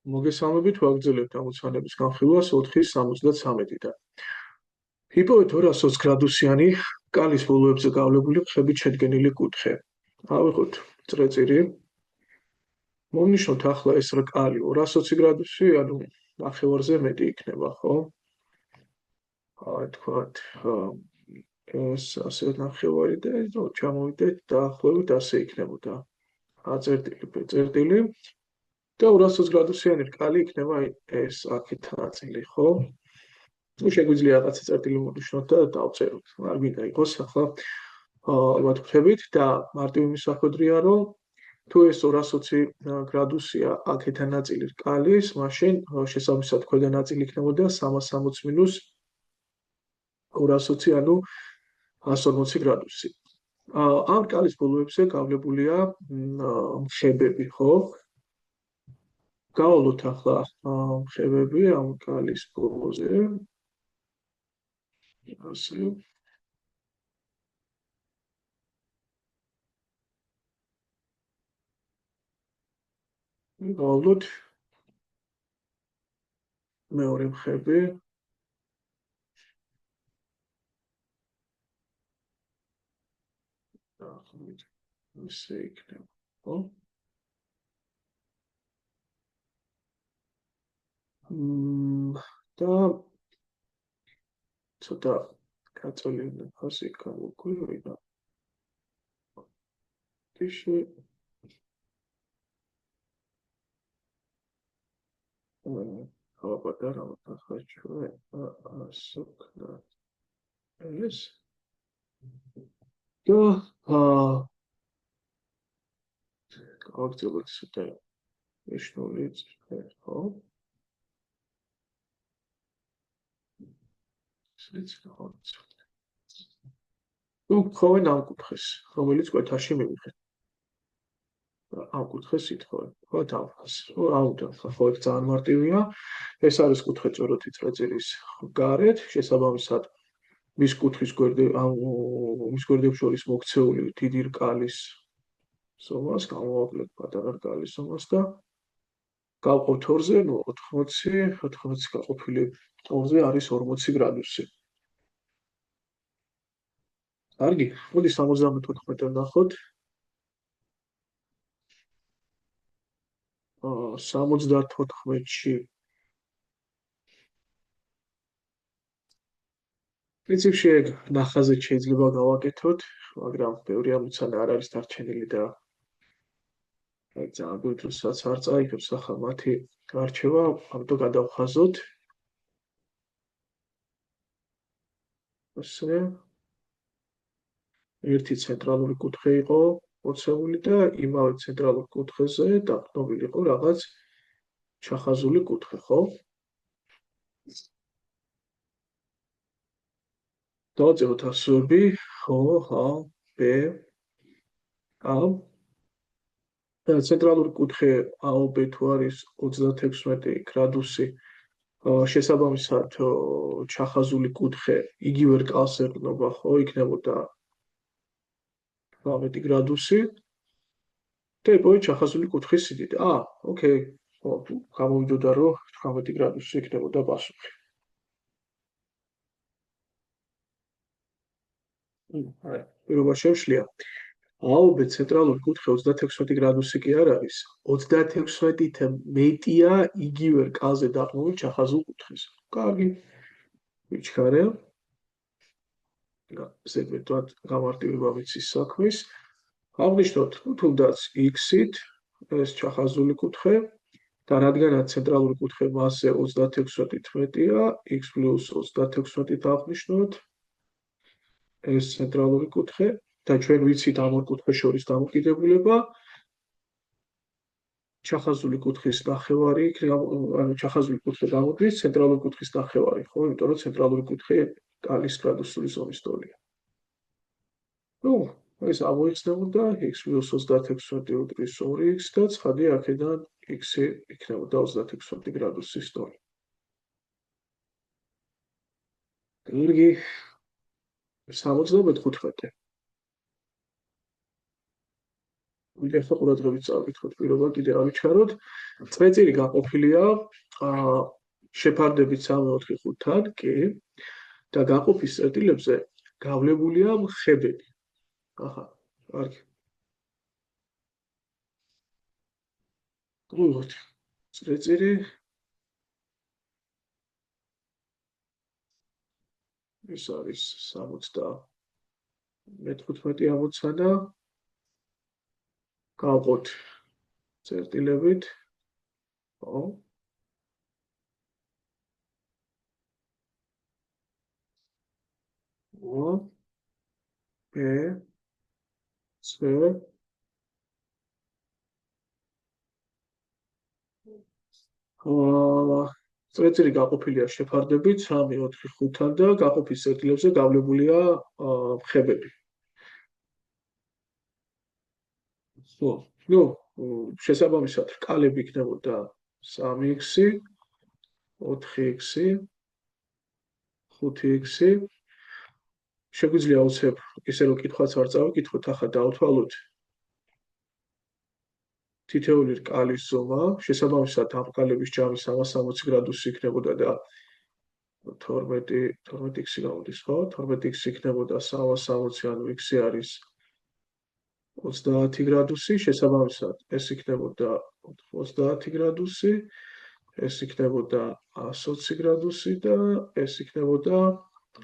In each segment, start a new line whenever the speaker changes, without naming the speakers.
მოგესალმებით, ვაგრძელებთ ამოცანების განხილვას 4-73-დან. იპოვეთ 220 გრადუსიანი კალის ბოლოებზე გავლებული ხებით შედგენილი კუთხე. ავიღოთ წრეწირი. მოვნიშნოთ ახლა ეს რა კალი 220 გრადუსი, ანუ ნახევარზე მეტი იქნება, ხო? აი თქვათ, ეს ასე ნახევარი და ჩამოვიდეთ დაახლოებით ასე იქნებოდა. წერტილი. და 220 გრადუსიანი რკალი იქნება ეს აქეთ ნაწილი, ხო? თუ შეგვიძლია რაღაცა წერტილი მოვნიშნოთ და დავწეროთ. არ მინდა იყოს ახლა ალბათ ვხვდებით და მარტივი მისახვედრია, რომ თუ ეს 220 გრადუსია აქეთა ნაწილი რკალის, მაშინ შესაბამისად ქვედა ნაწილი იქნებოდა 360 მინუს 220, ანუ 140 გრადუსი. ამ რკალის ბოლოებზე გავლებულია მხებები, ხო? გავალოთ ახლა მხებები ამ კალის ბოლოზე. ასე. გავალოთ მეორე მხები. ასე იქნება, ხო? და ცოტა გაწოლილი ფასი გამოგვივიდა. ტიში ავაპატარავ ახლა ჩვენ ასოქნა ეს და გავაგრძელოთ ცოტა ეშნული ხო? თუ ხოვენ ამ კუთხეს, რომელიც კვეთაში მივიღეთ. ამ კუთხეს ითხოვენ, ხო თავას. აუდა, ხო ეს ძალიან მარტივია. ეს არის კუთხე წოროთი წრეწირის გარეთ, შესაბამისად მის კუთხის გვერდებს შორის მოქცეული დიდი რკალის ზომას, გამოვაკლეთ პატარა რკალის ზომას და გავყავთ 2-ზე, 80 გაყოფილი 2-ზე არის 40 გრადუსი. კარგი, მოდი 74-ზე ვნახოთ. 74-ში პრინციპში ეგ ნახაზეთ შეიძლება გავაკეთოთ, მაგრამ ბევრი ამოცანა არ არის დარჩენილი და აი ძალიან გვიწევს არ წაიღებს ახლა მათი გარჩევა, ამიტომ გადავხაზოთ. ასე ერთი ცენტრალური კუთხე იყო მოცემული და იმავე ცენტრალურ კუთხეზე დაყრდნობილი იყო რაღაც ჩახაზული კუთხე, ხო? დავწეროთ ასოები, ხო, B, A. ცენტრალური კუთხე AOB თუ არის 36 გრადუსი, შესაბამისად ჩახაზული კუთხე იგივე რკალს ეყრდნობა, ხო, იქნებოდა 18 გრადუსი და იპოვეთ ჩახაზული კუთხის სიდიდე. ოკეი, გამოვიდოდა, რომ 18 გრადუსი იქნებოდა პასუხი. პირობა შევშლია. AOB ცენტრალური კუთხე 36 გრადუსი კი არ არის, 36-ით მეტია იგივე რკალზე დაყრდნობილ ჩახაზულ კუთხეს. კარგი. ვიჩქარე. ზედმეტად გამარტივება ვიცის საქმის. აღნიშნოთ თუნდაც X-ით ეს ჩახაზული კუთხე და რადგანაც ცენტრალური კუთხე მასზე 36-ით მეტია, X + 36-ით აღნიშნოთ ეს ცენტრალური კუთხე და ჩვენ ვიცით ამ ორ კუთხეს შორის დამოკიდებულება ჩახაზული კუთხის ნახევარი, ანუ ჩახაზული კუთხე გამოდის ცენტრალური კუთხის ნახევარი, ხო, იმიტომ რომ ცენტრალური კუთხე კალის გრადუსული ზომის ტოლია. ეს ამოიხსნებოდა X + 36 უდრის 2X და ცხადია აქედან X-ი იქნებოდა 36 გრადუსის ტოლი. კარგი. 75-ე. ახლა ყურადღებით წავკითხოთ პირობა კიდე ავიჩქაროთ. წრეწირი გაყოფილია შეფარდებით 3-4-5-თან, კი, და გაყოფის წერტილებზე გავლებულია მხებები. აჰა, კარგი. გულოთ. წრეწირი ეს არის 75 ამოცანა. გავყოთ წერტილებით. ხო. O, B, C, წრეწირი გაყოფილია შეფარდებით 3-4-5-თან და გაყოფის წერტილებზე გავლებულია მხებები. ხო, ნუ შესაბამისად რკალები იქნებოდა 3x, 4x, 5x. შეგვიძლია უცებ ისე რომ კითხვაც არ წავიკითხოთ, ახლა დავთვალოთ თითეული რკალის ზომა, შესაბამისად ამ რკალების ჯამი 360 გრადუსი იქნებოდა და 12x გამოდის, ხო? 12x იქნებოდა 360, ანუ x არის 30 გრადუსი, შესაბამისად ეს იქნებოდა 30 გრადუსი, ეს იქნებოდა 120 გრადუსი და ეს იქნებოდა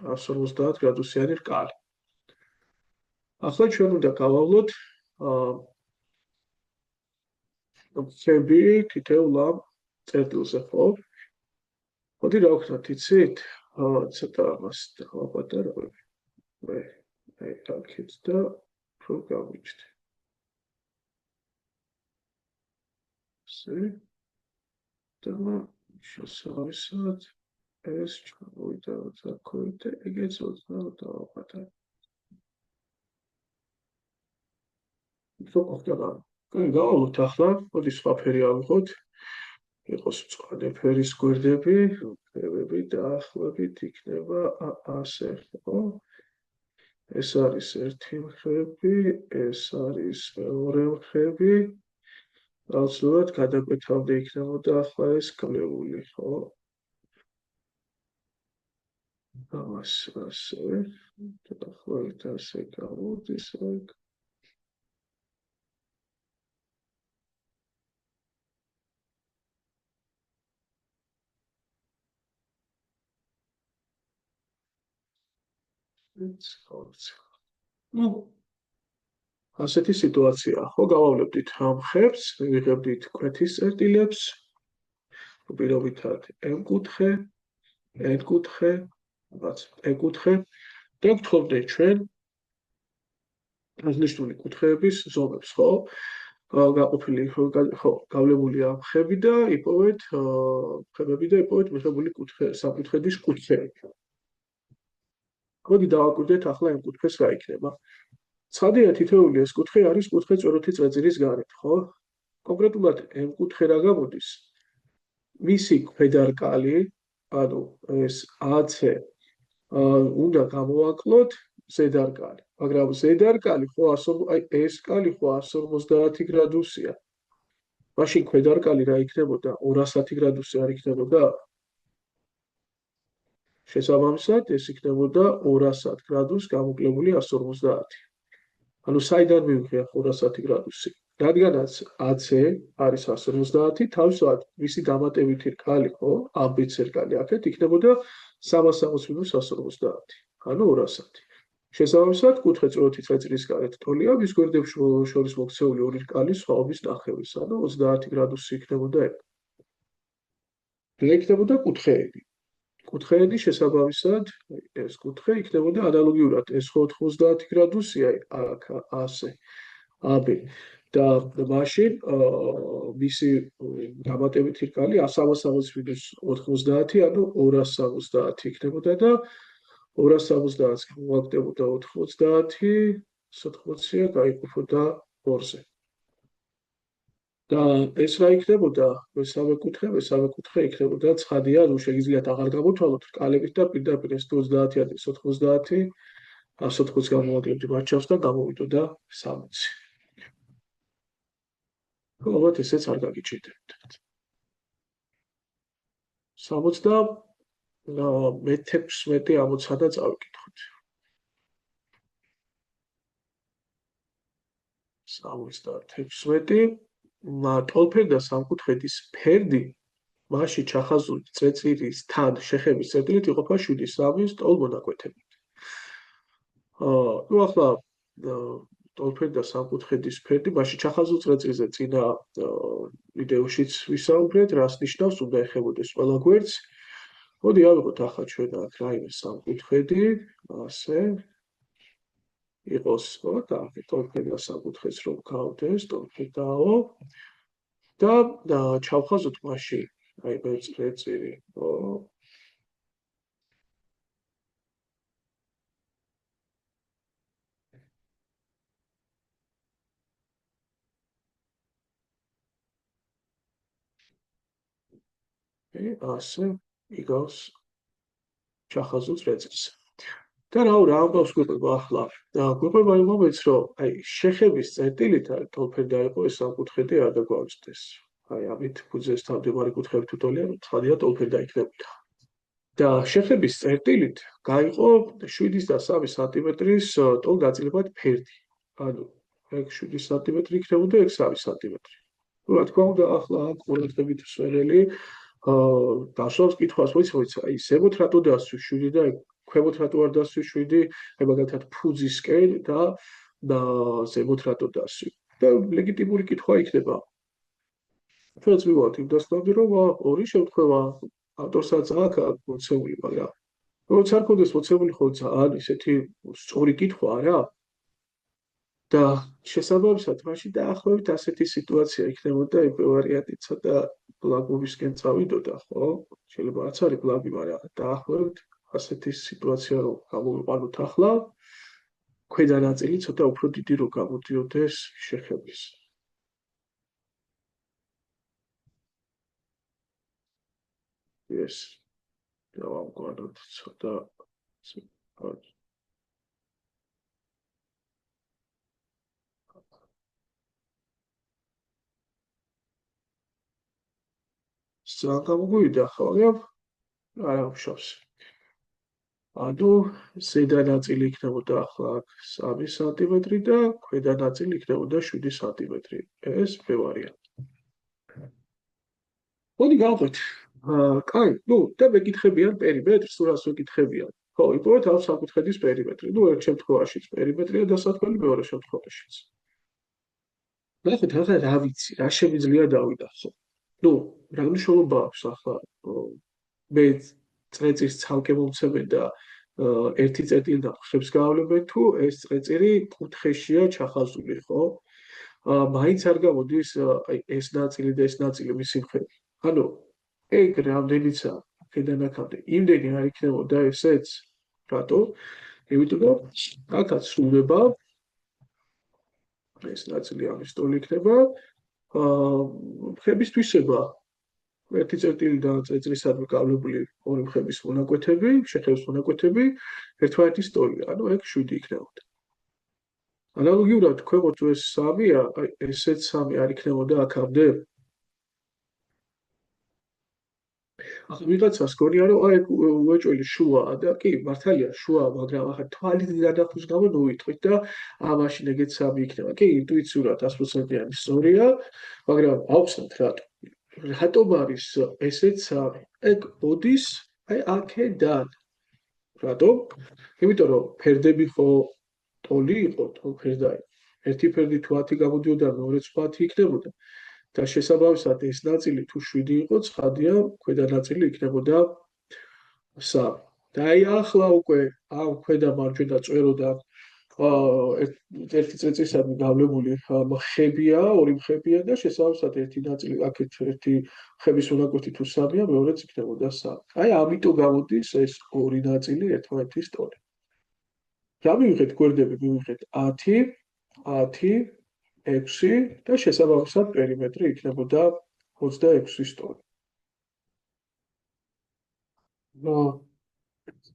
150 გრადუსიანი რკალი. ახლა ჩვენ უნდა გავავლოთ მხები თითოეულ ამ წერტილზე, ხო? მოდი რა ვქნათ, იცით? ცოტა ამას დავაპატარავებ. აი აქეთ და რო გავიჩნდე. და შესაბამისად ეს ჩამოვიდა ზაქოით და ეგეც 20 დავაპატარავ. ხო, ხდება. გავავლოთ ახლა, მოდი სხვა ფერი ავიღოთ. იყოს მწვანე ფერის გვერდები, ხევები დაახლოებით იქნება ასე, ხო? ეს არის ერთი მხები, ეს არის მეორე მხები. აუცილებლად გადაკვეთამდე იქნებოდა ახლა ეს გავლეული, ხო? ასე, დაახლოებით ასე გამოდის, აქ. ნუ ასეთი სიტუაცია, ხო, გავავლებდით ამ ხებს, მივიღებდით კვეთის წერტილებს, პირობითად M-კუთხე, N-კუთხე, რაღაც E-კუთხე და გვთხოვდნენ ჩვენ აღნიშნული კუთხეების ზომებს, ხო? გაყოფილი, ხო, გავლებული ამ ხები და იპოვეთ ხებები და იპოვეთ მიღებული საკუთხედის კუთხეები. მოდი დავაკვირდეთ ახლა ამ კუთხეს რა იქნება. ცხადია, თითოეული ეს კუთხე არის კუთხე წვეროთი წრეწირის გარეთ, ხო? კონკრეტულად M კუთხე რა გამოდის? მისი ქვედარკალი, ანუ ეს AC უნდა გამოვაკლოთ ზედარკალი, მაგრამ ზედარკალი ხო აი ეს კალი ხო 150 გრადუსია. მაშინ ქვედარკალი რა იქნებოდა? 210 გრადუსი არ იქნებოდა? შესაბამისად, ეს იქნებოდა 210 გრადუს გამოკლებული 150. ანუ საიდან მივიღია 210 გრადუსი? რადგანაც AC არის 150, თავისუფლად მისი დამატებითი რკალი, ხო? AB რკალი აქეთ იქნებოდა 360 - 150, ანუ 210. შესაბამისად, კუთხე წვეროთი წრეწირის გარეთ თოლია, მის გვერდებს შორის მოქცეული ორი რკალი სხვაობის ნახევრის, ანუ 30 გრადუსი იქნებოდა ეგ. იქნებოდა კუთხეები. კუთხეები შესაბამისად, ეს კუთხე იქნებოდა ანალოგიურად, ეს 90 გრადუსია აქ ასე, AB და მაშინ მისი დამატებითი რკალი 360 - 90, ანუ 270 იქნებოდა და 270-ს მოვაკდებოდა 90, 80-ია გაიყოფოდა 2-ზე. და ეს რა იქნებოდა? მესამე კუთხე იქნებოდა ცხადია, ანუ შეგიძლიათ აღარ გამოთვალოთ რკალებით და პირდაპირ ეს 30-ი არის 80, 180 გამოვაკლებდი მათ ჩავს და გამოვიდოდა 60. ალბათ ესეც არ გაგიჩნდებათ. 76-60 წავიკითხოთ. 76. ტოლფერდა სამკუთხედის ფერდი მასში ჩახაზული წრეწირის თან შეხების წერტილით იყოფა 7-3 ტოლ-მონაკვეთებით. ნუ ახლა ტოლფერდა სამკუთხედის ფერდი მასში ჩახაზულ წრეწირზე წინა ვიდეოშიც ვისაუბრეთ, რას ნიშნავს, უნდა ეხებოდეს ყველა გვერდს. მოდი ავიღოთ ახლა ჩვენ აქ რაიმე სამკუთხედი, ასე იყოს, ხო, და ტოლფერდა სამკუთხედს რომ გავდეს, ტოლფერდაო და ჩავხაზოთ მასში რაიმე წრეწირი, ხო. ასე იგავს ჩახაზულ წრეწირს. და რა ამბავს გვიყვება ახლა? გვიყვება იმ მომენტს, რომ აი შეხების წერტილით ტოლფერდა იყო ეს სამკუთხედი არ დაგვაუწყდეს. აი ამით ფუძეს თავმჯდომარე კუთხეებით უთოლია, რომ ცხადია ტოლფერდა იქნებოდა. და შეხების წერტილით გაიყო 7-3 სანტიმეტრის ტოლ-გაწილებად ფერდი. ანუ ეგ 7 სანტიმეტრი იქნებოდა, ეგ 3 სანტიმეტრი. რა თქმა უნდა, ახლა აქ ყურადღებით ვსვენელი გასვავს კითხვას, მოიცავთ, აი ზემოთ რატო დასვი 7 და ქვემოთ რატო არ დასვი 7, აი მაგალითად ფუძისკენ და ზემოთ რატო დასვი. და ლეგიტიმური კითხვა იქნება. ჩვენც მივიღოთ იმ დასკვნამდე, რომ ორი შემთხვევა ავტორსაც აქვს მოცემული, მაგრამ როცა არ ქონდეს მოცემული, ხო ძალიან ისეთი სწორი კითხვა არა? და შესაბამისად, მაშინ დაახლოებით ასეთი სიტუაცია იქნებოდა, იმ ვარიანტი ცოტა ბლაგობისკენ წავიდოდა, ხო? შეიძლება არც არის ბლაგი, მაგრამ დაახლოებით ასეთი სიტუაცია რომ გამოვიყვანოთ ახლა, ქვედა ნაწილი ცოტა უფრო დიდი რომ გამოდიოდეს შეხების. ეს დავამკვიდროთ ცოტა სამ გამოგვივიდა ხო, მაგრამ არა მშობს. ანუ ზედა ნაწილი იქნებოდა ახლა 3 სანტიმეტრი და ქვედა ნაწილი იქნებოდა 7 სანტიმეტრი. ეს მე ვარიანტი. მოდი გავყვეთ. კაი, ნუ და მეკითხებიან პერიმეტრს, თუ რას მეკითხებიან. ხო, იპოვეთ ამ სამკუთხედის პერიმეტრი. ნუ ერთ შემთხვევაშიც პერიმეტრია დასათვლელი, მეორე შემთხვევაშიც. ნახეთ, ახლა რა ვიცი, რა შემიძლია დავიდახო. ნუ, რა მნიშვნელობა აქვს ახლა მე წრეწირს ცალკე მომცემენ და ერთი წერტილიდან ხებს გავავლებენ, თუ ეს წრეწირი კუთხეშია ჩახაზული, ხო? მაინც არ გამოდის აი ეს ნაწილი და ეს ნაწილი მისი მხრივ. ანუ ეგ რამდენიცა აქედან აქამდე იმდენი არ იქნებოდა ესეც. რატო? იმიტომ რომ აქაც სრულდება ეს ნაწილი ამის ტოლი იქნება ხების თვისება. ერთი წერტილიდან წრეწირისადმი გავლებული ორი ხების მონაკვეთები, შეხების მონაკვეთები, ერთმანეთის ტოლი, ანუ ეგ 7 იქნებოდა. ანალოგიურად ქვემოთ თუ ეს 3-ია, აი ესეც 3 არ იქნებოდა აქამდე. ახლა ვიღაცას გონია რომ აი უეჭველი შუაა და კი მართალია შუაა, მაგრამ ახლა თვალით გადახვის გამო ნუიტყვით და მაშინ ეგეც 3 იქნება. კი, ინტუიციურად 100%-იანი სწორია, მაგრამ ავხსნათ რატო. რატომ არის ესეც 3? ეგ მოდის აი აქედან. რატომ? იმიტომ რომ ფერდები ხო ტოლი იყო, ტოლფერდა. ერთი ფერდი თუ 10 გამოდიოდა, მეორეც 10 იქნებოდა. და შესაბამისად ეს ნაწილი თუ 7 იყო, ცხადია, ქვედა ნაწილი იქნებოდა 3. და აი ახლა უკვე ამ ქვედა მარჯვენა წვეროდან ერთი წრეწირისადმი გავლებული ხებია, ორი ხებია და შესაბამისად ერთი ნაწილი აქეთ ერთი ხების მონაკვეთი თუ 3-ია, მეორეც იქნებოდა 3. აი ამიტომ გამოდის ეს ორი ნაწილი ერთმანეთის ტოლი. რა მივიღეთ გვერდები, მივიღეთ 10, 10, 6 და შესაბამისად პერიმეტრი იქნებოდა 26-ის ტოლი.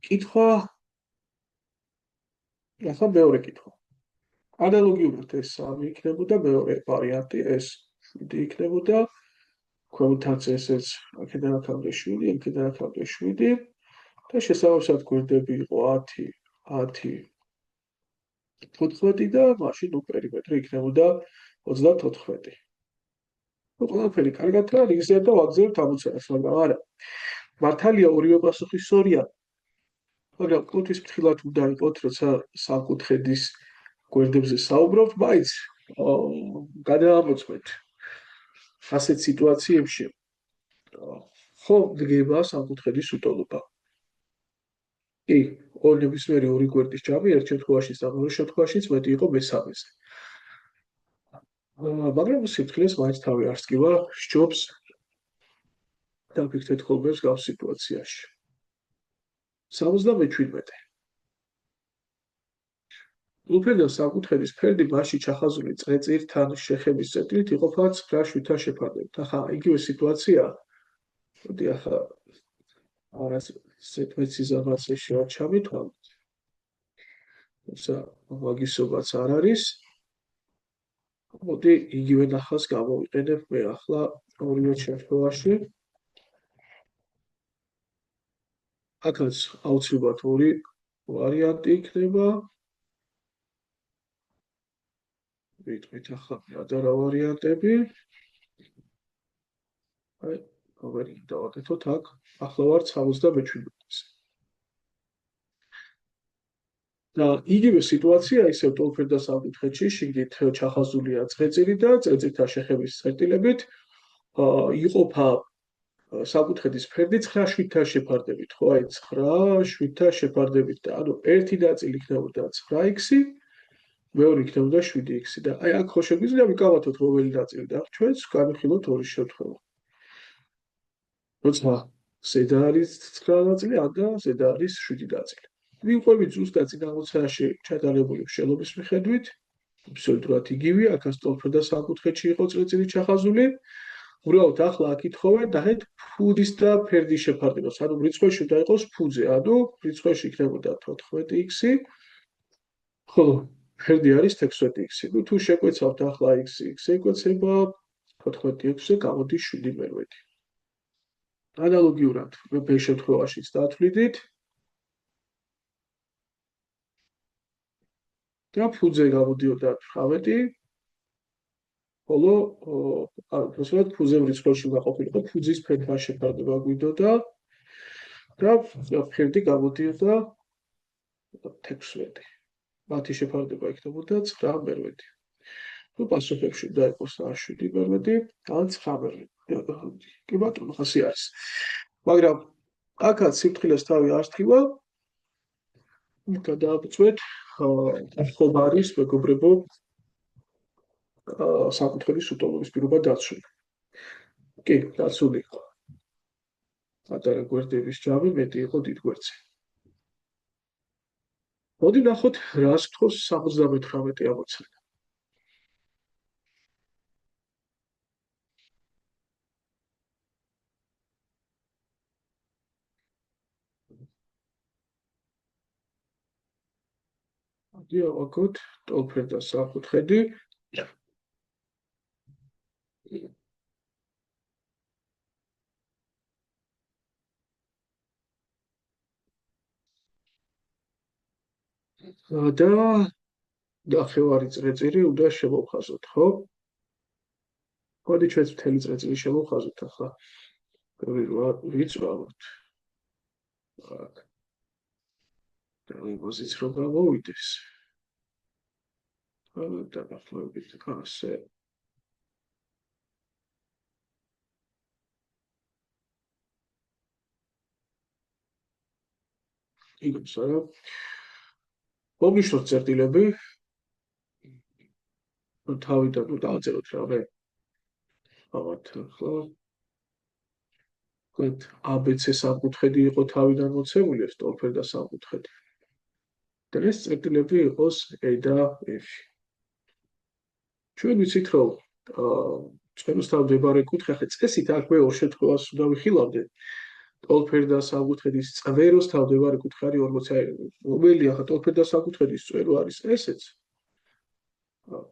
კითხვა ახლა მეორე კითხვა. ანალოგიურად ეს 3 იქნებოდა მეორე ვარიანტი ეს 7 იქნებოდა. ქვემოთაც ესეც აქედან აქამდე 7, აქედან აქამდე 7 და შესაბამისად გვერდები იყო 10, 10, 15 და მაშინ პერიმეტრი იქნებოდა 34. ყველაფერი კარგადაა, რიგზეა და ვაგზავნებთ ამოცანას, მაგრამ არა. მართალია ორივე პასუხი სწორია. მაგრამ კუთის ფრთხილად უნდა იყოთ, როცა სამკუთხედის გვერდებზე საუბრობთ, მაინც გადაამოწმეთ ასეთ სიტუაციებში ხო დგება სამკუთხედის უტოლობა. კი, ნებისმიერი ორი გვერდის ჯამი ერთ შემთხვევაშიც და მეორე შემთხვევაშიც მეტი იყო მესამეზე. მაგრამ სიფრთხილეს მაინც თავი არ სკივა, სჯობს დაფიქრდეთ ხოლმე მსგავს სიტუაციაში. 77. უფერდა სამკუთხედის ფერდი მასში ჩახაზული წრეწირთან შეხების წერტილით იყოფა 9-7-თან შეფარდებით. ახლა იგივე სიტუაცია. მოდი ახლა არას სეტმეციზამაცე შევაჩამით. თუმცა მაგისობაც არ არის. მოდი იგივე ნახავს გამოვიყენებ მე ახლა ორივე შემთხვევაში. აქაც აუცილებლად ორი ვარიანტი იქნება. ვიტყვით ახლა ადარა ვარიანტები. აი, როგორი დავაკეთოთ აქ, ახლა ვარ 77-ზე. და იგივე სიტუაცია ისევ ტოლფერდა სამკუთხედში, შიგნით ჩახაზულია წრეწირი და წრეწირთან შეხების წერტილებით იყოფა სამკუთხედის ფერდი 9-7-თან შეფარდებით, ხო, აი 9-7-თან შეფარდებით და ანუ ერთი ნაწილი იქნებოდა 9x, მეორე იქნებოდა 7x და აი აქ ხო შეგვიძლია ვიკავათოთ რომელი ნაწილი და ჩვენც განვიხილოთ ორი შემთხვევა. როცა ზედა არის 9 ნაწილი, და ზედა არის 7 ნაწილი. ვიყვებით ზუსტად წინა ამოცანაში ჩატარებული მშელობის მიხედვით, აბსოლუტურად იგივე, აქაც ტოლფერდა სამკუთხედში იყო წრეწირი ჩახაზული. უბრალოდ ახლა აქ ითხოვენ ნახეთ ფუძის და ფერდის შეფარდებას. ანუ რიცხვებში უნდა იყოს ფუძე, ანუ რიცხვებში იქნებოდა 14x, ხოლო ფერდი არის 16x. ნუ თუ შეკვეცავთ ახლა x ეკვეცება 14x-ზე გამოდის 7 მერვედი. ანალოგიურად მე შემთხვევაშიც დათვლიდით და ფუძე გამოდიოდა 18, ხოლო უბრალოდ ფუძე რიცხვებში უნდა ყოფილიყო, ფუძის ფერთან შეფარდება გვიდოდა და ფერდი გამოდიოდა 16. მათი შეფარდება იქნებოდა 9 მერვედი. ნუ პასუხებში უნდა იყოს ან 7 მერვედი, ან 9 მერვედი. კი ბატონო, ასე არის. მაგრამ აქაც სიფრთხილეს თავი არ სთქვა. გადააბწვეთ ხომ არის მეგობრებო საკუთხედის უტოლობის პირობა დაცული. კი, დაცული იყო. პატარა გვერდების ჯამი მეტი იყო დიდ გვერდზე. მოდი ნახოთ რას გთხოვს 78 ამოცანა. მოდი ავაგოთ ტოლფერდა სამკუთხედი. და ნახევარი წრეწირი უნდა შევავხაზოთ, ხო? მოდი ჩვენც მთელი წრეწირი შევავხაზოთ ახლა. ვიწვავთ. აქ. დავიბოზით რომ გამოვიდეს. და გახლავებით ასე. იგებს არა? მოგიშოთ წერტილები. თავიდან დავწეროთ რამე. ავათ ახლა. ვთქვათ, ABC სამკუთხედი იყო თავიდან მოცემული, ეს ტოლფერდა სამკუთხედი. და ეს წერტილები იყოს A და F. ჩვენ ვიცით, რომ წყენოს თავმდებარე კუთხე, ახლა წესით აქ მე ორ შემთხვევას უნდა ვიხილავდე. ტოლფერდა სამკუთხედის წვეროს თავმდებარე კუთხე არის 40. რომელი ახლა ტოლფერდა სამკუთხედის წვერო არის ესეც.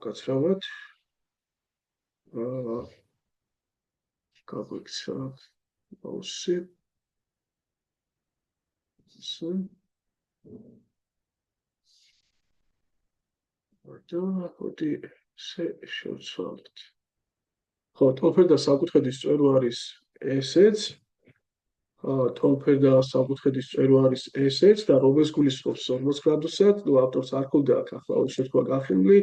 გაცრავად. აა გაგვიქცა მაუსი. ისე და მოდი შევცვალოთ. ხო, ტოლფერ და საკუთხედის წვერო არის ესეც. ტოლფერ და საკუთხედის წვერო არის ესეც და რომელს გულისხმობს 40 გრადუსად, ნუ ავტორს არ ქონდა აქ ახლა ორი შემთხვევა გახსნილი,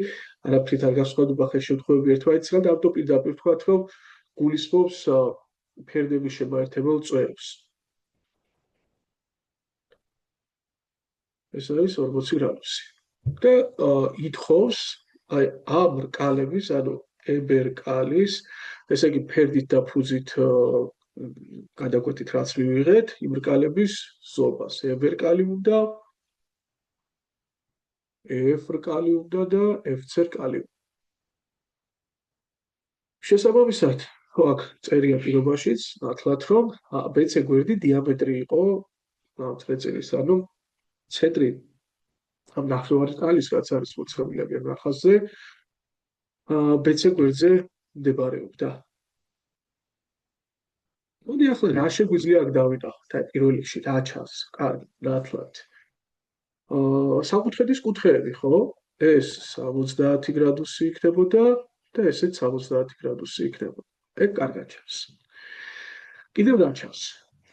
არაფრით არ გასხვავდება ხე შემთხვევები ერთმანეთისგან და ამიტომ პირდაპირ ვთქვათ, რომ გულისხმობს ფერდების შემაერთებელ წვეროს. ეს არის 40 გრადუსი. და ითხოვს აი ამ რკალების, ანუ ებერკალის, ესე იგი ფერდით და ფუძით გადაკვეთით რაც მივიღეთ, იმ რკალების ზობას. ებერკალი უნდა, F რკალი უნდა და FC რკალი. შესაბამისად, ხო აქ წერია პირობაშიც, ნათლად რომ BC გვერდი დიამეტრი იყო წრეწირის, ანუ ცენტრი ამ ნახევარი რკალის, რაც არის მოცემულები ამ ნახაზზე, BC გვერდზე მდებარეობდა. მოდი ახლა რა შეგვიძლია აქ დავინახოთ? აი პირველ რიგში რა ჩანს? კარგი, ნათლად. საკუთხედის კუთხეები, ხო? ეს 70 გრადუსი იქნებოდა და ესეც 70 გრადუსი იქნებოდა. ეგ კარგად ჩანს. კიდევ რა ჩანს?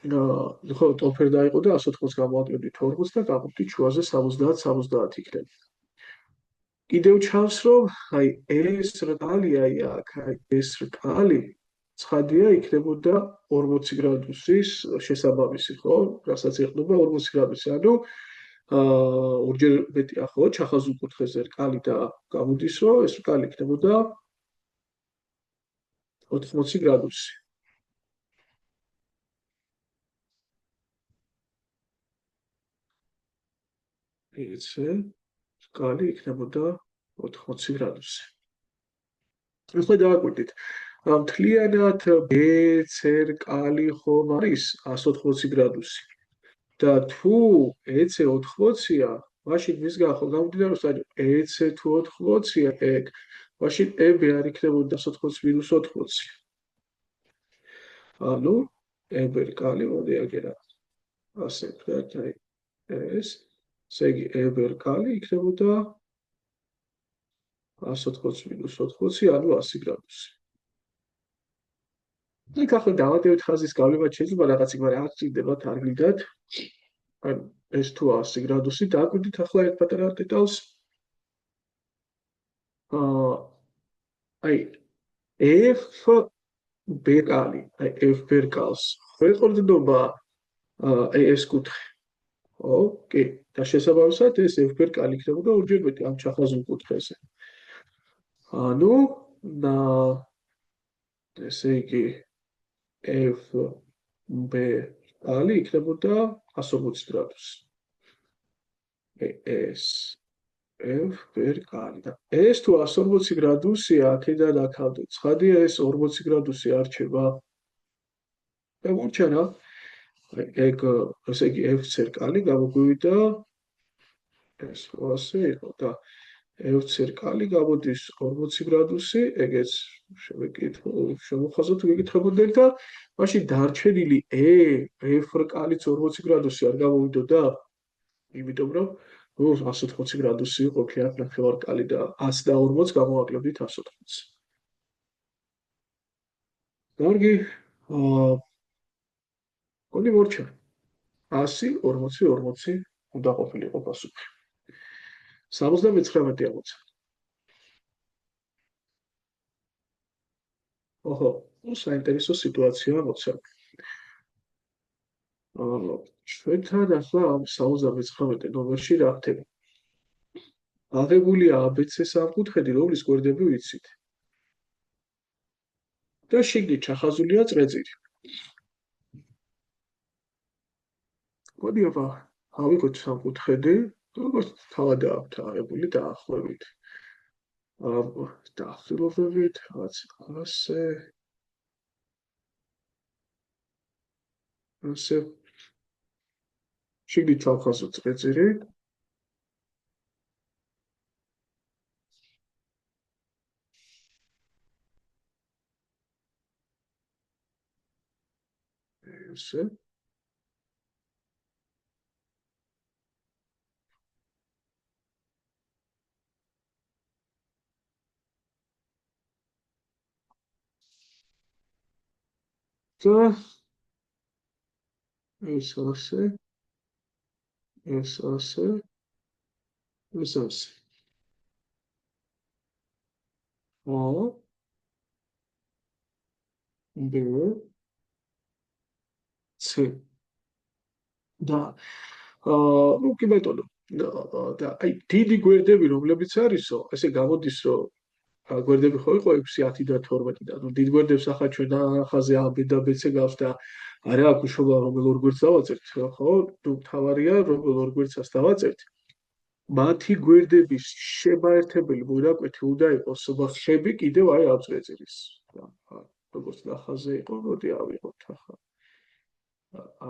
ხო, ტოლფერ დაიყო და 180 გამოაკლებდით 40 და გავხდით შუაზე 70-70 იქნება. კიდევ ჩანს, რომ აი ეს რკალი, აი აქ, აი ეს რკალი ცხადია იქნებოდა 40 გრადუსის შესაბამისი, ხო? რასაც ეყრდნობა 40 გრადუსი, ანუ ორჯერ მეტია, ხო? ჩახაზულ კუთხეზე რკალი და გამოდის, რომ ეს რკალი იქნებოდა 80 გრადუსი. ესე რკალი იქნებოდა 80 გრადუსი. ახლა დავაკვირდით. მთლიანად BC რკალი ხომ არის 180 გრადუსი. და თუ EC 80-ია, მაშინ მისგან ხო გამომდინარე, რომ EC თუ 80-ია, ეგ მაშინ EB არ იქნებოდა 180-80. ანუ EB რკალი მოდი აგერა. ასე ვთქვათ, აი ეს, ესე იგი EB რკალი იქნებოდა 180-80, ანუ 100 გრადუსი. იქ ახლა დავადევთ ხაზის გავლება შეიძლება რაღაც იქ, მაგრამ არ გჭირდებათ, არ გიდათ. ანუ ეს თუ 100 გრადუსი, დააკვირდით ახლა ერთ პატარა დეტალს. აი F ბერკალი, აი F ბერკალს ხერხდება აი ეს კუთხე. ხო, კი. და შესაბამისად ეს F ბერკალი იქნებოდა ორჯერ მეტი ამ ჩახაზულ კუთხეზე. ანუ ესე იგი F ბერკალი იქნებოდა 180 გრადუსი. ეს F ბერკალი და ეს თუ 180 გრადუსია, აქედან აქამდე ცხადია ეს 40 გრადუსი არჩება. მოგჩა რა? ეგ ესე იგი F ცერკალი გამოგვივიდა ეს ასე იყო და F ცერკალი გამოდის 40 გრადუსი, ეგეც შემოხაზოთ ვიკითხებოდეთ და მაშინ დარჩენილი F რკალიც 40 გრადუსი არ გამოვიდოდა? იმიტომ რომ 180 გრადუსი ყოფილა ნახევარკალი და 100 და 40 გამოაკლებდით 180. კარგი, კონი მორჩა. 100, 40, 40 უნდა ყოფილიყო პასუხი. 79 აღმოჩნდა. ოჰო, საინტერესო სიტუაციაა მოცემული. ჩვენთან ახლა ამ 79 ნომერში რა ხდება? აღებულია ABC სამკუთხედი, რომლის გვერდები ვიცით. და შიგნით ჩახაზულია წრეწირი. მოდი აბა, ავიღოთ სამკუთხედი, როგორც თავადაა აქვთ აღებული დაახლოებით. დაახლოებით, რაც ასე შიგნით ჩავხაზოთ წრეწირი. ესე. და ეს ასე, ეს ასე, ეს ასე. ო, ბ, c. და ну კი ბატონო და აი დიდი გვერდები რომლებიც არისო, ესე გამოდის რომ გვერდები ხო იყო 6, 10 და 12 და ნუ დიდ გვერდებს ახლა ჩვენ ახაზე AB და BC გავს და არა აქვს უშუალო რომელ ორ გვერდს დავაწერთ ხო? თუ თავარია რომელ ორ გვერდსაც დავაწერთ მათი გვერდების შებაერთებელი მოვიდაკვეთი უნდა იყოს ხები კიდევ აი ამ წრეწირის. როგორც ახაზე იყო, მოდი ავიღოთ ახლა.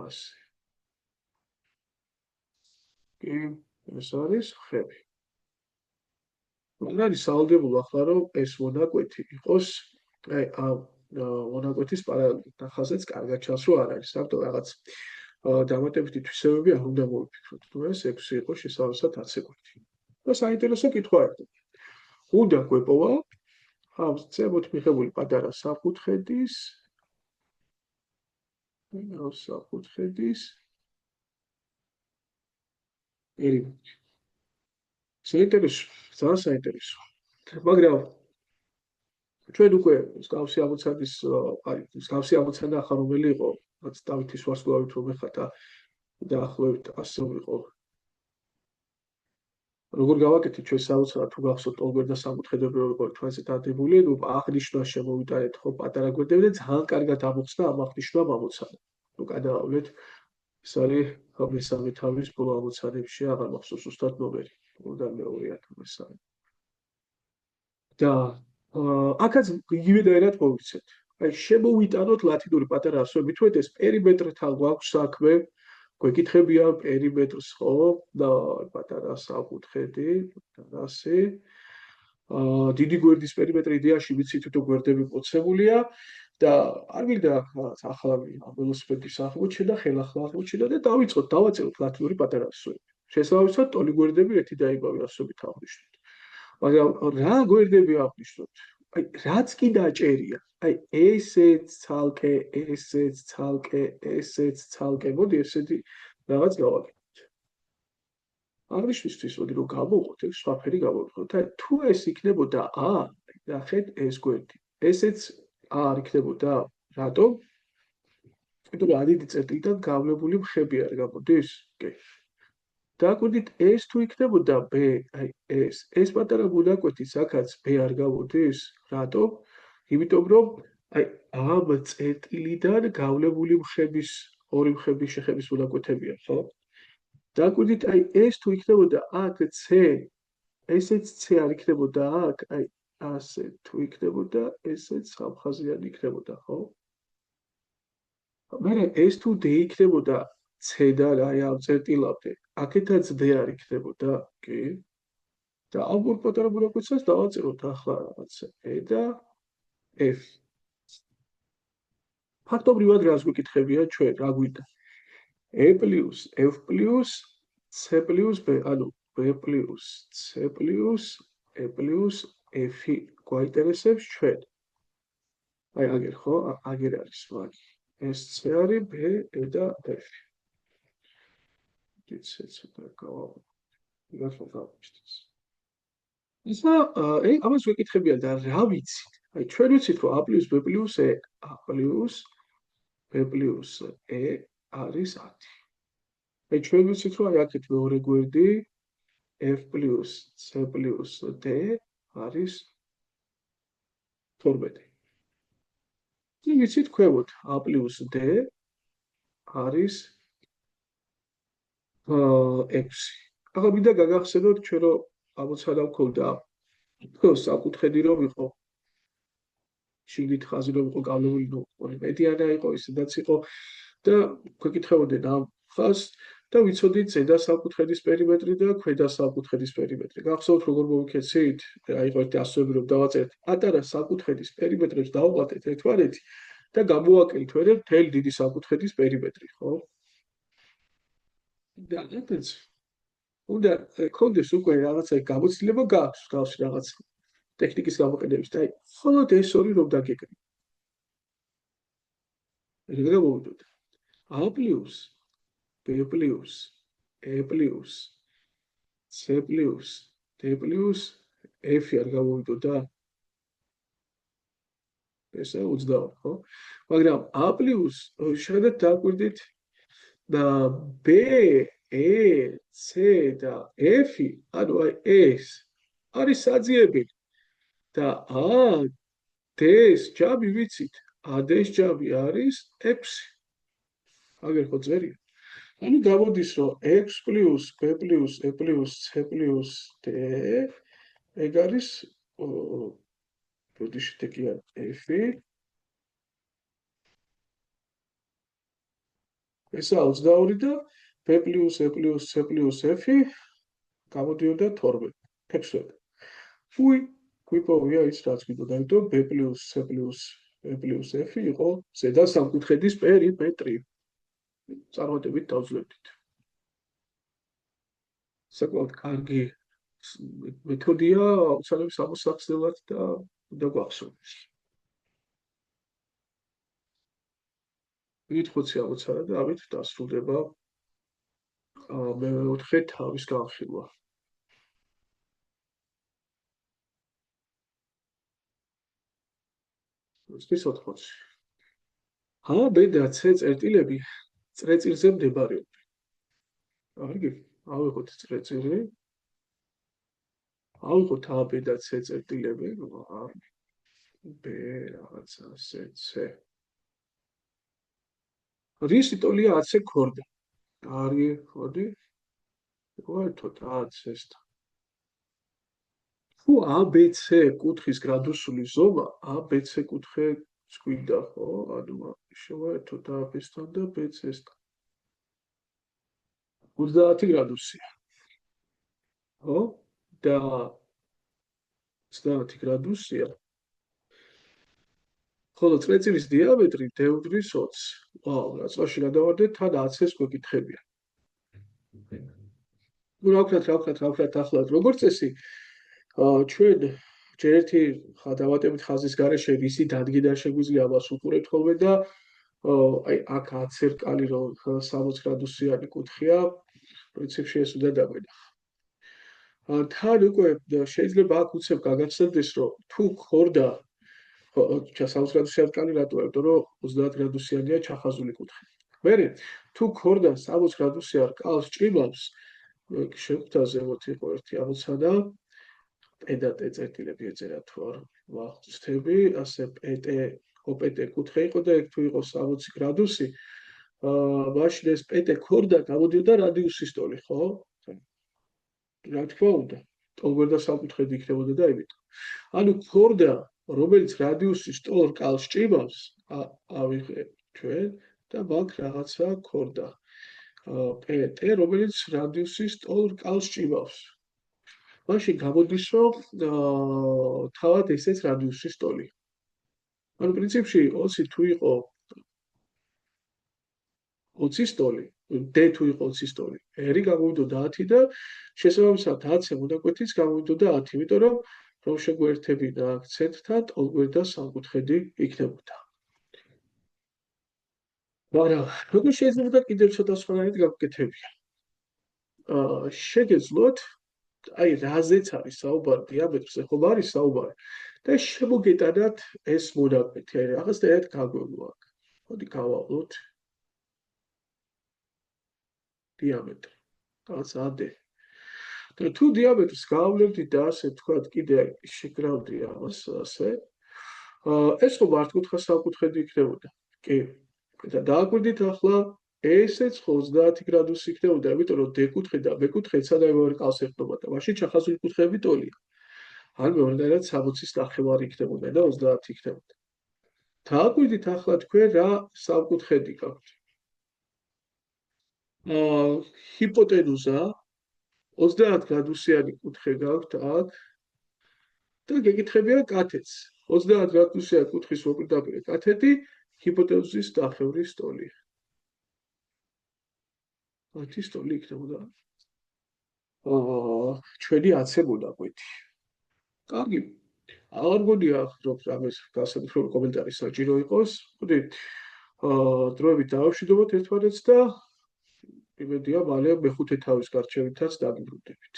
ასე. კი, ეს არის ხები. მაგარი სავალდებულო ახლა რომ ეს მონაკვეთი იყოს აი ამ მონაკვეთის პარალელურად ახალსაც კარგად ჩანს რომ არ არის ამიტომ რაღაც დამატებითი თვისებები არ უნდა მოვიფიქროთ თუ ეს 6 იყო შესაბამისად 10 სეკუნდი და საინტერესო კითხვა ერთხელ უნდა გვეპოვა ამ ცემოთ მიღებული პატარა საფუძხედის პერიმეტრი საინტერესო ძალიან საინტერესო მაგრამ ჩვენ უკვე მსგავსი ამოცანის აი მსგავსი ამოცანა ახლა რომელი იყო რაც დავითის ვარსკვლავით რომ ეხატა დაახლოებით ასე იყო როგორ გავაკეთეთ ჩვენ საოცრად თუ გახსოვთ ტოლგვერდა სამკუთხედები რო იყო თქვენზე დადებული ნუ აღნიშნა შემოვიტანეთ ხო პატარა გვერდები და ძალიან კარგად ამოხსნა ამ აღნიშვნამ ამოცანა ნუ გადავავლეთ ეს არის მესამე თავის ბოლო ამოცანებში აღარ მახსოვს უბრალოდ ნომერი უნდა მეურია თუმცა და აქაც იგივენაირად მოვიცეთ. აი შემოვიტანოთ ლათინური პატარა ასოები თუ ეს პერიმეტრთან გვაქვს საქმე, გვეკითხებიან პერიმეტრს ხო და პატარა საკუთხედი, ასე. დიდი გვერდის პერიმეტრი იდეაში ვიცით თუ გვერდები მოცემულია და არ მინდა ახლა ველოსიპედის აღმოჩნდა და ხელახლა აღმოჩნდა და დავიწყოთ დავაწეროთ ლათინური პატარა ასოები. შესაბამისად ტოლი გვერდები ერთი და იმავე ასოებით აღნიშნოთ. მაგრამ რა გვერდები აღნიშნოთ? აი რაც კი დაჭერია. აი ესეც ცალკე, ესეც ცალკე, ესეც ცალკე. მოდი ესეთი რაღაც გავაკეთოთ. აღნიშნისთვის მოდი რომ გავუყოთ, ეს სხვაფერი გავუყოთ. აი თუ ეს იქნებოდა A, ნახეთ ეს გვერდი. ესეც A არ იქნებოდა. რატომ? იმიტომ რომ ადიდი წერტილიდან გავლებული მხები არ გამოდის. კი. დააკვირდით ეს თუ იქნებოდა B, აი ეს პატარა მონაკვეთი საკაც B არ გამოდის? რატომ? იმიტომ რომ აი ამ წერტილიდან გავლებული მხების ორი მხების შეხების მონაკვეთებია, ხო? დააკვირდით აი ეს თუ იქნებოდა აქ C, ესეც C არ იქნებოდა აქ, აი ასე თუ იქნებოდა, ესეც სამხაზიანი იქნებოდა, ხო? მერე ეს თუ D იქნებოდა C-დან აი ამ წერტილამდე, აქეთაც D არ იქნებოდა, კი? და ამ ორ პატარა მონაკვეთსაც დავაწეროთ ახლა რაღაცა E და F. ფაქტობრივად რას გვეკითხებიან ჩვენ, რა გვინდა? E plus F plus C plus B, ანუ B plus C plus E plus F გვაინტერესებს ჩვენ. აი აგერ ხო? აგერ არის მაგ. ეს C არის B, E და F. იცით ცოტა გავავალ. იგას მოხდა. ისა ამას ვეკითხებიან და რა ვიცით? აი ჩვენ ვიცით რომ A plus B plus E, A plus B plus E არის 10. აი ჩვენ ვიცით რომ აი აქეთ მეორე გვერდი F plus C plus D არის 12. კი ვიცით ქვევოთ A plus D არის 6. ახლა მინდა გაგახსენოთ ჩვენ რომ ამოცანა მქონდა თქო საკუთხედი რომ იყო შიგნით ხაზი რომ იყო გავლებული ნუ მედიანა იყო ისედაც იყო და გვეკითხებოდნენ ამ ხაზს და ვიცოდით ზედა საკუთხედის პერიმეტრი და ქვედა საკუთხედის პერიმეტრი. გახსოვთ როგორ მოვიქეცით? აი ერთი ასოები რომ დავაწერეთ პატარა საკუთხედის პერიმეტრებს დავუყავთ ერთმანეთი და გამოვაკელით ვერე მთელი დიდი სამკუთხედის პერიმეტრი, ხო? და ეთეც უნდა კონდეს უკვე რაღაცა გამოცდილება გაქვს გავსი რაღაც ტექნიკის გამოყენების და მხოლოდ ეს ორი რომ დაგეკრიბ. ეგრე მოვიდოთ. A+, B+, E+, C+, D+, F არ გამოვიდოთ და ესა 20, ხო? მაგრამ A+, შედეთ დააკვირდით და B, E, C და F, ანუ აი ეს არის საძიებელი და A, D-ს ჯამი ვიცით, A-D-ს ჯამი არის 6. აგერ ხო წერია? ანუ გამოდის რომ X + B + E + C + D ეგ არის ბოდიში თქია F ესა 22 და B + E + C + F გამოდიოდა 12. 6. უი გვიპოვია ის რაც გვიტყოდა, იმიტომ B + C + E + F იყო ზედა სამკუთხედის პერიმეტრი. წარმატებით დავძლებდით. საკმაოდ კარგი მეთოდია აუცილებლად ამოსახსნელად და უნდა გვახსოვდეს. მითხოცი ამოცარა და ამით დასრულდება მე-4 თავის განხილვა. ოცნის 80. A, B და C წერტილები წრეწირზე მდებარეობენ. კარგი, ავიღოთ წრეწირი. ავიღოთ A, B და C წერტილები, A, B რაღაცა C. რისი ტოლია AC ქორდა? არის, ხოდი? ვერთოთ AC-სთან. თუ ABC კუთხის გრადუსული ზომა, ABC კუთხეს გვინდა, ხო? ანუ შევაერთოთ AB-სთან და BC-სთან. 30 გრადუსია. ხო? და 30 გრადუსია. ხოლო წრეწირის დიამეტრი D-უდრის 20. ვაუ, რაწყაში გადავარდეთ, თან AC-ს გვეკითხებიან. ნუ რა ვქნათ ახლა როგორც წესი ჩვენ ჯერ ერთი დავატებით ხაზის გარეშე ვისი დადგედა შეგვიძლია ამას უყურებთ ხოლმე და აი აქ 10 რკალი რომ 60 გრადუსიანი კუთხეა პრინციპში ეს უნდა დაგვედა. თან უკვე შეიძლება აქ უცებ გაგაცნობდეს რომ თუ ხორდა 60 გრადუსიანი რკალი რატოა? იმიტომ რომ 30 გრადუსიანია ჩახაზული კუთხე. მერე თუ ხორდა 60 გრადუსიან რკალს ჭრილავს შეგვთა ზემოთ იყო ერთი ამოცანა პედატ წერტილები ეწერა თუ არ ვახსნები, ასე PT კუთხე იყო და ეგ თუ იყო 60 გრადუსი, მაშინ ეს PT ქორდა გამოდიოდა რადიუსის ტოლი, ხო? რა თქმა უნდა, ტოლგვერდა სამკუთხედი იქნებოდა და ამიტომ. ანუ ქორდა, რომელიც რადიუსის ტოლ რკალს ჭრილავს, ავიღე ჩვენ და მაგ რაღაცა ქორდა. PT, რომელიც რადიუსის ტოლ რკალს ჭრილავს. მაშინ გამოდის რომ თავად ესეც რადიუსის ტოლი. ანუ პრინციპში 20 თუ იყო 20-ის ტოლი, D თუ იყო 20-ის ტოლი, R გამოვიდოდა 10 და შესაბამისად 10-ზე მონაკვეთის გამოვიდოდა 10, იმიტომ რომ შეგვერთებინა აქცენტთან ტოლგვერდა სამკუთხედი იქნებოდა. მაგრამ როგორ შეიძლება კიდევ ცოტა სხვანაირად გავკეთებია? შეგეძლოთ აი რაზეც არის საუბარი დიამეტრზე ხომ არის საუბარი და შემოგეტანათ ეს მონაკვეთი აი რაღაც და ერთ გაგვევლო აქ. მოდი გავავლოთ დიამეტრი. რაღაც AD. და თუ დიამეტრს გავავლებდით და ასე თქვათ კიდე შეგრავდი ამას ასე ეს ხო მართკუთხა სამკუთხედი იქნებოდა. კი. და დააკვირდით ახლა ესეც 30 გრადუსი იქნებოდა, იმიტომ რომ D კუთხე და B კუთხე სადავე რკალს ეხება და მაშინ ჩახაზული კუთხეები ტოლია. ან მეორედან 60-ის ნახევარი იქნებოდა და 30 იქნებოდა. დააკვირდით ახლა თქვენ რა სამკუთხედი გაქვთ. ჰიპოტენუზა 30 გრადუსიანი კუთხე გაქვთ აქ და გეკითხებიან კათეტს. 30 გრადუსიანი კუთხის მოპირდაპირე კათეტი ჰიპოთეზის დახევრი სტოლი. ერთი სტოლი იქნებოდა. ჩვენი აცებოდა კვეთი. კარგი. აღარ მგონია რომ ამის გასაგებია კომენტარი საჭირო იყოს. ხოდით დროებით დავშვიდობოთ ერთმანეთს და იმედია მალე მეხუთე თავის გარჩევითაც დაგიბრუნდებით.